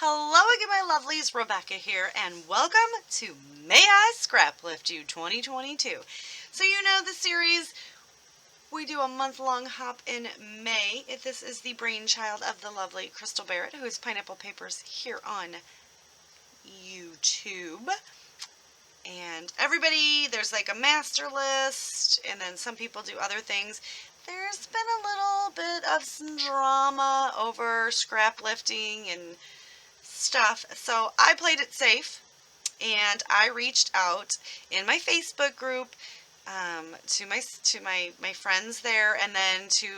Hello again, my lovelies. Rebecca here, and welcome to May I Scraplift You 2022. So you know the series, we do a month-long hop in May. This is the brainchild of the lovely Crystal Barrett, who is Pineapple Papers here on YouTube. And everybody, there's like a master list, and then some people do other things. There's been a little bit of some drama over scrap lifting and stuff, so I played it safe, and I reached out in my Facebook group to my friends there, and then to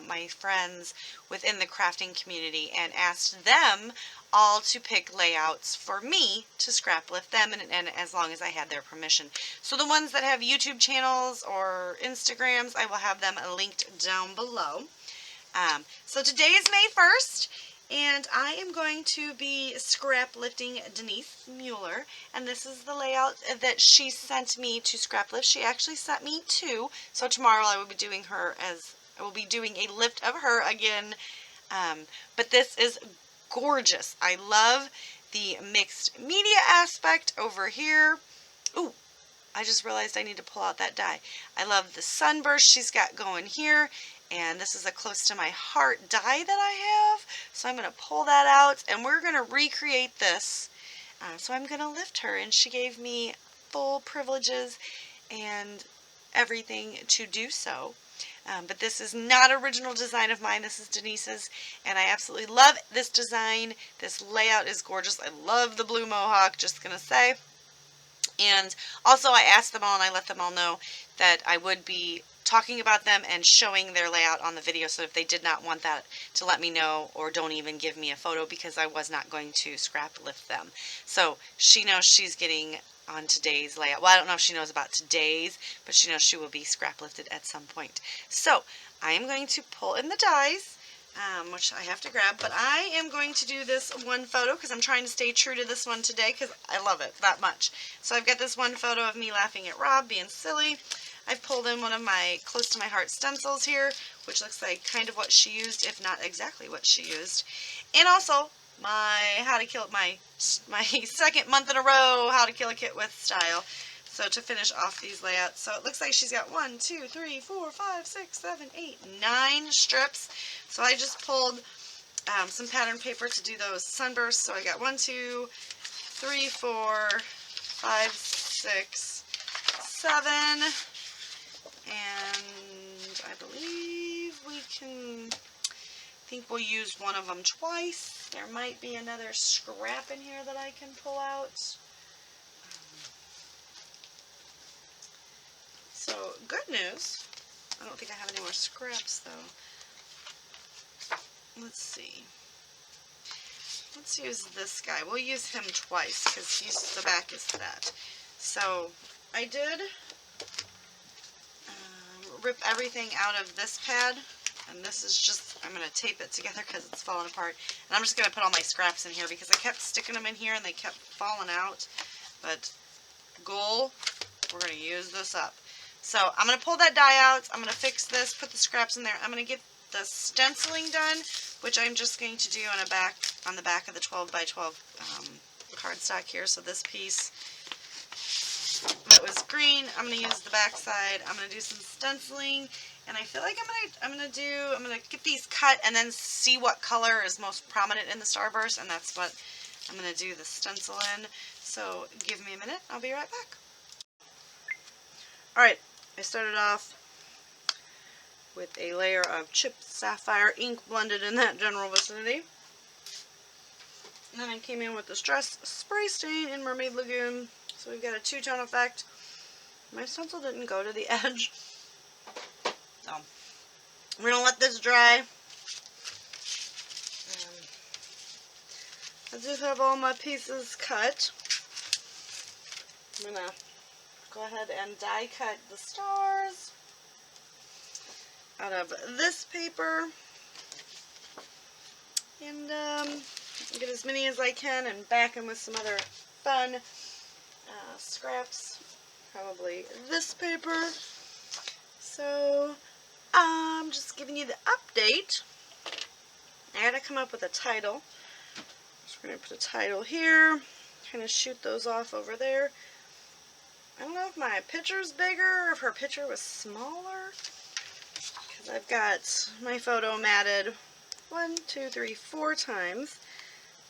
my friends within the crafting community, and asked them all to pick layouts for me to scrap lift them, and as long as I had their permission. So the ones that have YouTube channels or Instagrams, I will have them linked down below. So today is May 1st, and I am going to be scrap lifting Denise Mueller, and this is the layout that she sent me to scrap lift. She actually sent me two, so tomorrow I will be doing a lift of her again. But this is gorgeous. I love the mixed media aspect over here. Ooh, I just realized I need to pull out that die. I love the sunburst she's got going here. And this is a close to my heart die that I have. So I'm going to pull that out, and we're going to recreate this. So I'm going to lift her, and she gave me full privileges and everything to do so. But this is not original design of mine. This is Denise's, and I absolutely love this design. This layout is gorgeous. I love the blue mohawk, just going to say. And also I asked them all, and I let them all know that I would be talking about them and showing their layout on the video, so if they did not want that, to let me know, or don't even give me a photo, because I was not going to scrap lift them. So she knows she's getting on today's layout. Well, I don't know if she knows about today's, but she knows she will be scrap lifted at some point. So I am going to pull in the dies, which I have to grab, but I am going to do this one photo because I'm trying to stay true to this one today because I love it that much. So I've got this one photo of me laughing at Rob being silly. I've pulled in one of my close to my heart stencils here, which looks like kind of what she used, if not exactly what she used. And also my my second month in a row How to Kill a Kit with style. So to finish off these layouts, so it looks like she's got 1, 2, 3, 4, 5, 6, 7, 8, 9 strips. So I just pulled some pattern paper to do those sunbursts. So I got 1, 2, 3, 4, 5, 6, 7, and I believe I think we'll use one of them twice. There might be another scrap in here that I can pull out. So, good news. I don't think I have any more scraps, though. Let's see. Let's use this guy. We'll use him twice, because the back is that. So, I did rip everything out of this pad, and this is just, I'm going to tape it together because it's falling apart. And I'm just going to put all my scraps in here, because I kept sticking them in here, and they kept falling out. But, goal, we're going to use this up. So I'm going to pull that die out, I'm going to fix this, put the scraps in there. I'm going to get the stenciling done, which I'm just going to do on the back of the 12 by 12 cardstock here. So this piece that was green, I'm going to use the back side. I'm going to do some stenciling, and I feel like I'm going to get these cut and then see what color is most prominent in the starburst, and that's what I'm going to do the stencil in. So give me a minute, I'll be right back. Alright, I started off with a layer of chipped sapphire ink blended in that general vicinity. And then I came in with the Stress Spray Stain in Mermaid Lagoon. So we've got a two-tone effect. My stencil didn't go to the edge. So we're going to let this dry. I do have all my pieces cut. I'm going to go ahead and die cut the stars out of this paper, and get as many as I can and back them with some other fun scraps, probably this paper. So I'm just giving you the update. I gotta come up with a title. We're going to put a title here, kind of shoot those off over there. I don't know if my picture's bigger or if her picture was smaller, because I've got my photo matted 1, 2, 3, 4 times.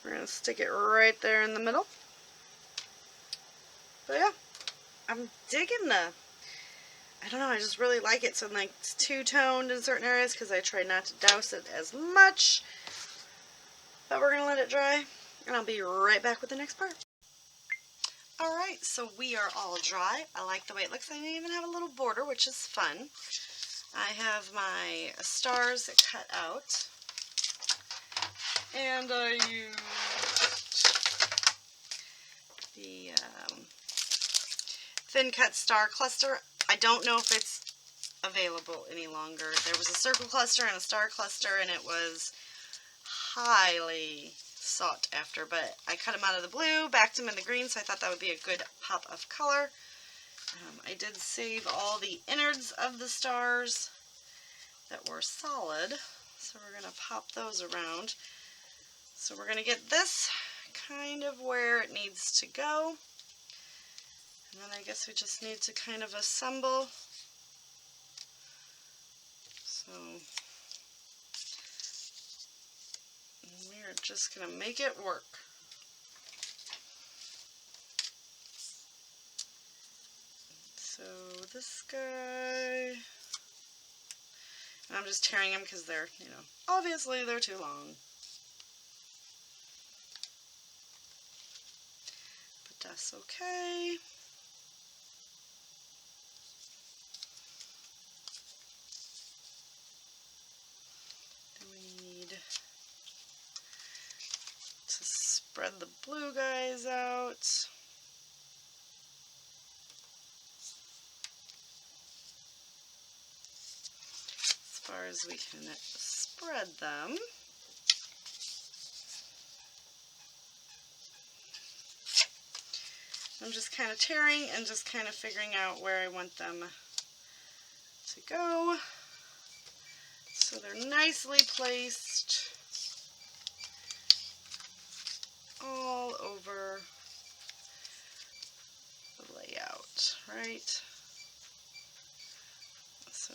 We're going to stick it right there in the middle. But yeah, I'm digging I don't know, I just really like it. So like it's two-toned in certain areas because I try not to douse it as much. But we're going to let it dry, and I'll be right back with the next part. Alright, so we are all dry. I like the way it looks. I even have a little border, which is fun. I have my stars cut out. And I used the thin cut star cluster. I don't know if it's available any longer. There was a circle cluster and a star cluster, and it was highly sought after, but I cut them out of the blue, backed them in the green, so I thought that would be a good pop of color. I did save all the innards of the stars that were solid, so we're going to pop those around. So we're going to get this kind of where it needs to go. And then I guess we just need to kind of assemble. So we're just going to make it work. So this guy, and I'm just tearing them because they're, obviously they're too long. But that's okay. To spread the blue guys out. As far as we can spread them. I'm just kind of tearing and just kind of figuring out where I want them to go. So they're nicely placed all over the layout, right? So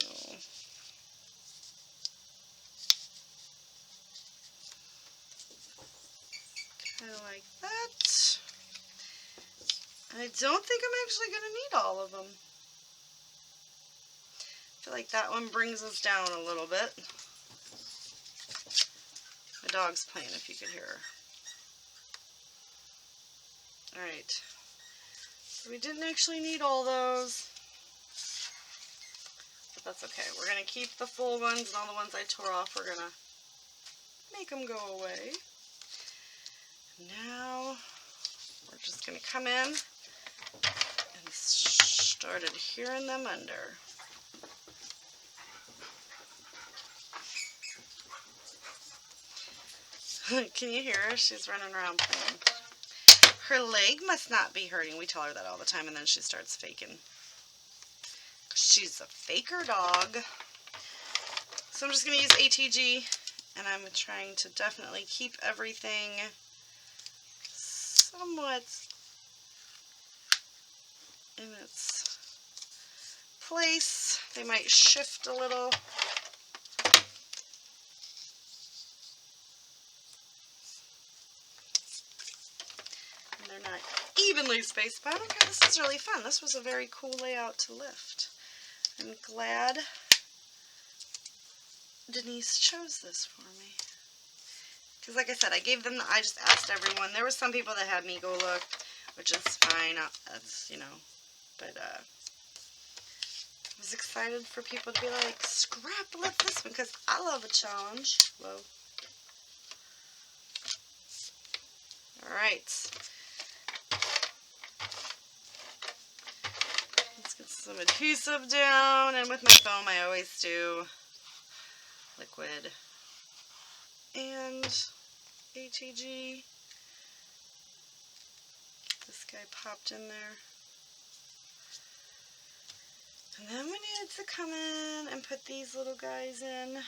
kind of like that. I don't think I'm actually going to need all of them. I feel like that one brings us down a little bit. My dog's playing, if you could hear her. Alright, so we didn't actually need all those, but that's okay. We're going to keep the full ones, and all the ones I tore off, we're going to make them go away. Now, we're just going to come in and start adhering them under. Can you hear her? She's running around playing. Her leg must not be hurting. We tell her that all the time, and then she starts faking. She's a faker dog. So I'm just going to use ATG, and I'm trying to definitely keep everything somewhat in its place. They might shift a little. They're not evenly spaced, but I don't care. This is really fun. This was a very cool layout to lift. I'm glad Denise chose this for me. Because like I said, I just asked everyone. There were some people that had me go look, which is fine. That's, but I was excited for people to be like, Scraplift this one, because I love a challenge. Whoa. Alright. Get some adhesive down, and with my foam I always do liquid and ATG. This guy popped in there. And then we needed to come in and put these little guys in.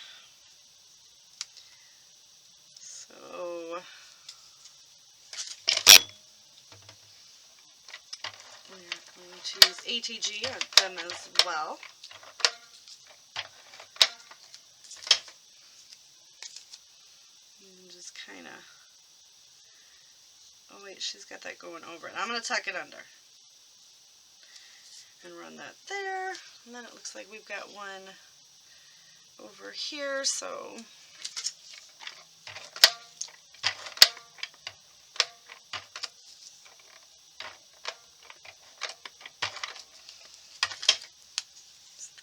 So I'm going to use ATG on them as well. And just kind of, oh wait, she's got that going over it. I'm going to tuck it under and run that there. And then it looks like we've got one over here, so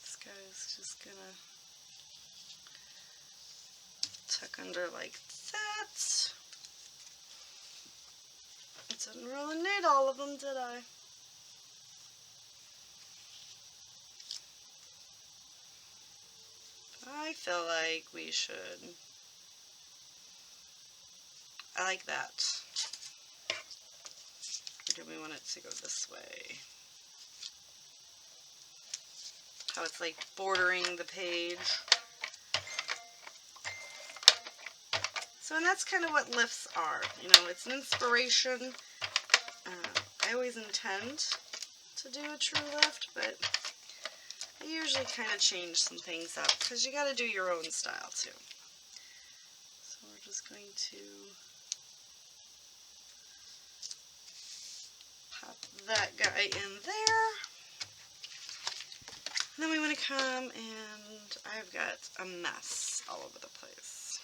this guy's just gonna tuck under like that. I didn't really need all of them, did I? I feel like we should. I like that. Or do we want it to go this way? How it's like bordering the page. So, and that's kind of what lifts are. You know, it's an inspiration. I always intend to do a true lift, but I usually kind of change some things up because you got to do your own style too. So we're just going to pop that guy in there. And then we want to come and I've got a mess all over the place.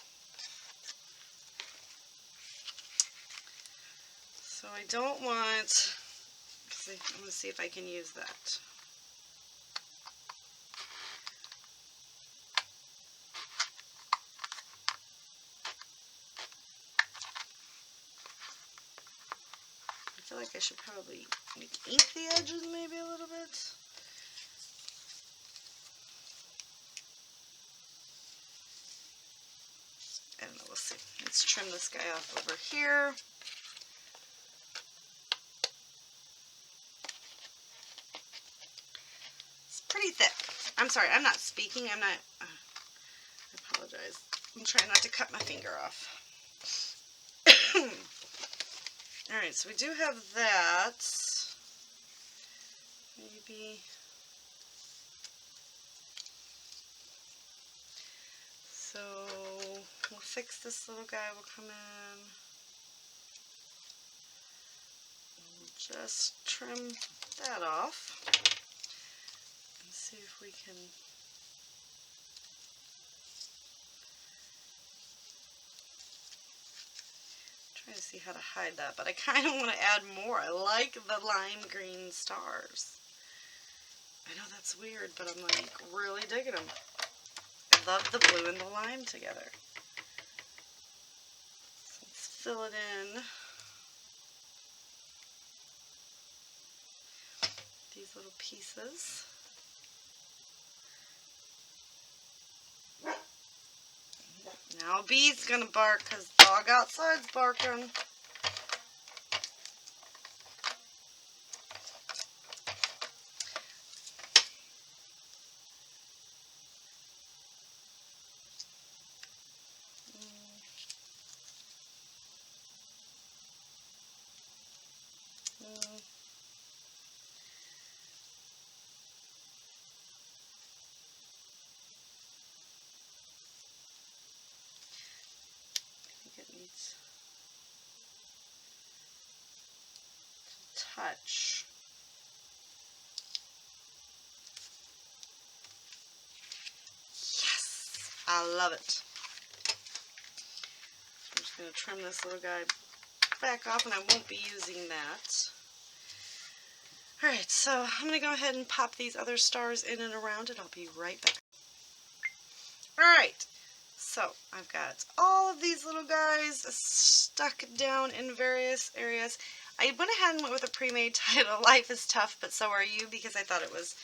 So I don't want, I'm going to see if I can use that. I feel like I should probably ink the edges maybe a little bit. I don't know, we'll see. Let's trim this guy off over here. It's pretty thick. I'm sorry, I'm not speaking. I'm not, I apologize. I'm trying not to cut my finger off. Alright, so we do have that. Maybe. So we'll fix this little guy. We'll come in. We'll just trim that off. And see if we can. Trying to see how to hide that, but I kind of want to add more. I like the lime green stars. I know that's weird, but I'm like really digging them. I love the blue and the lime together. So let's fill it in. These little pieces. Now Bee's gonna bark because dog outside's barking. Touch. Yes! I love it. I'm just going to trim this little guy back off and I won't be using that. Alright, so I'm going to go ahead and pop these other stars in and around and I'll be right back. Alright, so I've got all of these little guys stuck down in various areas. I went ahead and went with a pre-made title, Life is Tough, but so are you, because I thought it was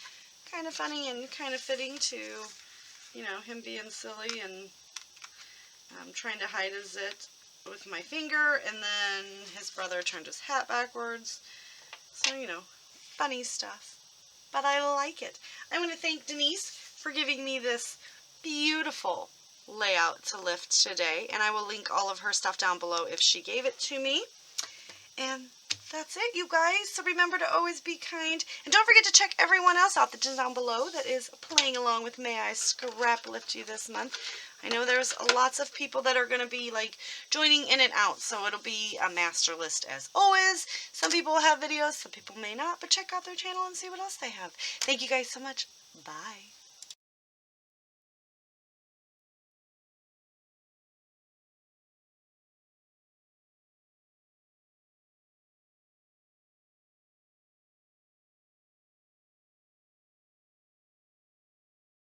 kind of funny and kind of fitting to, you know, him being silly and trying to hide his zit with my finger, and then his brother turned his hat backwards. So, you know, funny stuff. But I like it. I want to thank Denise for giving me this beautiful layout to lift today, and I will link all of her stuff down below if she gave it to me. And that's it, you guys. So remember to always be kind. And don't forget to check everyone else out that's down below that is playing along with May I Scraplift You this month. I know there's lots of people that are going to be like joining in and out. So it'll be a master list as always. Some people will have videos, some people may not. But check out their channel and see what else they have. Thank you guys so much. Bye.